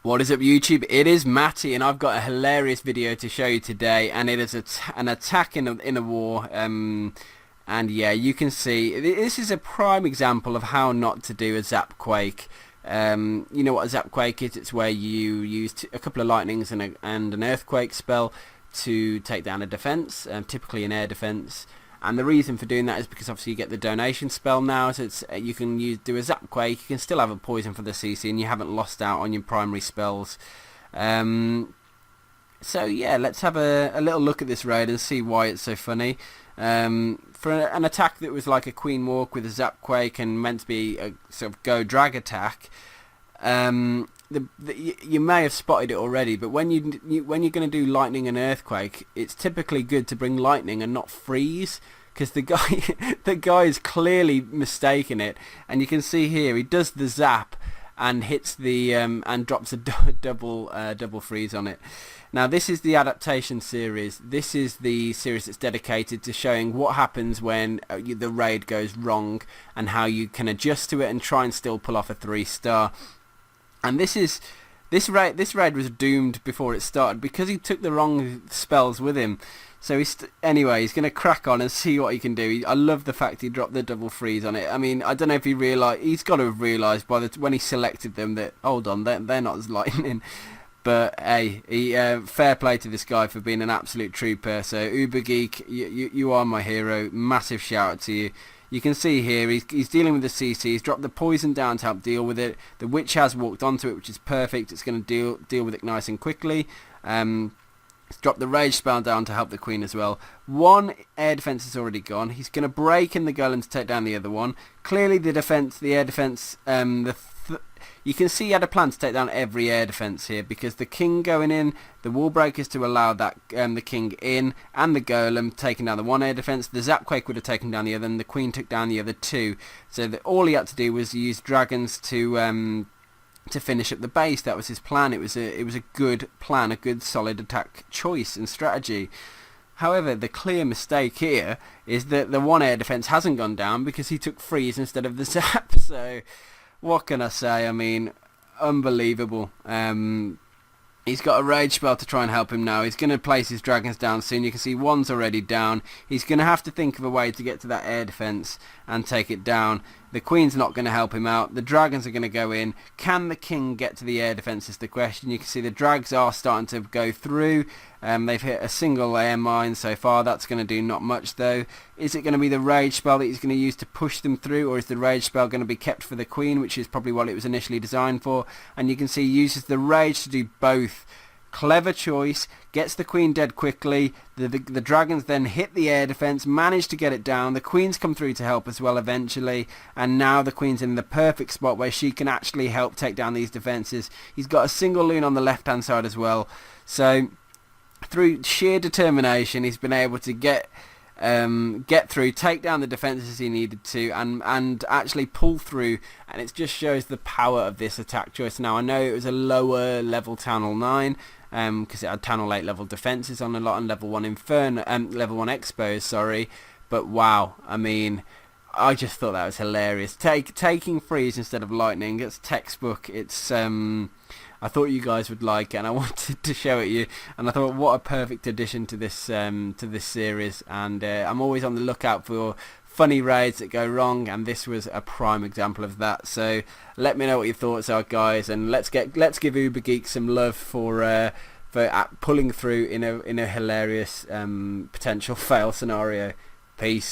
What is up, YouTube? It is Matty, and I've got a hilarious video to show you today, and it is an attack in a war. And yeah, you can see this is a prime example of how not to do a zap quake. You know what a zap quake is? It's where you use a couple of lightnings and an earthquake spell to take down a defense, typically an air defense. And the reason for doing that is because obviously you get the donation spell now, so you can do a zap quake. You can still have a poison for the CC, and you haven't lost out on your primary spells. So yeah, let's have a little look at this raid and see why it's so funny. For an attack that was like a queen walk with a zap quake and meant to be a sort of go drag attack, you may have spotted it already, but when you're going to do lightning and earthquake, it's typically good to bring lightning and not freeze, because the guy is clearly mistaken it, and you can see here he does the zap and hits the and drops a double freeze on it. Now this is the Adaptation series. This is the series that's dedicated to showing what happens when the raid goes wrong and how you can adjust to it and try and still pull off a 3-star. And this raid was doomed before it started because he took the wrong spells with him. So anyway, he's going to crack on and see what he can do. I love the fact he dropped the double freeze on it. I mean, I don't know if he realised. He's got to have realised when he selected them that, hold on, they're not as lightning. But hey, fair play to this guy for being an absolute trooper. So UberGeek, you are my hero. Massive shout out to you. You can see here he's dealing with the CC. He's dropped the poison down to help deal with it. The witch has walked onto it, which is perfect. It's going to deal with it nice and quickly. He's dropped the rage spell down to help the queen as well. One air defense is already gone. He's going to break in the golem to take down the other one. Clearly the air defense, you can see he had a plan to take down every air defense here, because the king going in, the wall breakers to allow that the king in, and the golem taking down the one air defense. The zapquake would have taken down the other, and the queen took down the other two. So all he had to do was use dragons to finish up the base. That was his plan. It was a good plan, a good solid attack choice and strategy. However, the clear mistake here is that the one air defense hasn't gone down because he took freeze instead of the zap. So what can I say? I mean, unbelievable. He's got a rage spell to try and help him now. He's going to place his dragons down soon. You can see one's already down. He's going to have to think of a way to get to that air defense and take it down. The queen's not going to help him out. The dragons are going to go in. Can the king get to the air defense is the question. You can see the drags are starting to go through. They've hit a single air mine so far. That's going to do not much though. Is it going to be the rage spell that he's going to use to push them through, or is the rage spell going to be kept for the queen, which is probably what it was initially designed for? And you can see he uses the rage to do both. Clever choice, gets the queen dead quickly. The dragons then hit the air defense, manage to get it down. The queen's come through to help as well eventually, and now the queen's in the perfect spot where she can actually help take down these defenses. He's got a single loon on the left hand side as well. So through sheer determination, he's been able to get through, take down the defenses he needed to, and actually pull through. And it just shows the power of this attack choice. Now I know it was a lower level Town Hall 9 because it had Town Hall 8 level defenses on a lot, and level 1 Inferno, level 1 Expos, sorry, but wow, I mean, I just thought that was hilarious. Taking freeze instead of lightning, it's textbook. It's I thought you guys would like it, and I wanted to show it you, and I thought what a perfect addition to this series. And I'm always on the lookout for funny raids that go wrong, and this was a prime example of that. So let me know what your thoughts are, guys, and let's give UberGeek some love for pulling through in a hilarious potential fail scenario. Peace.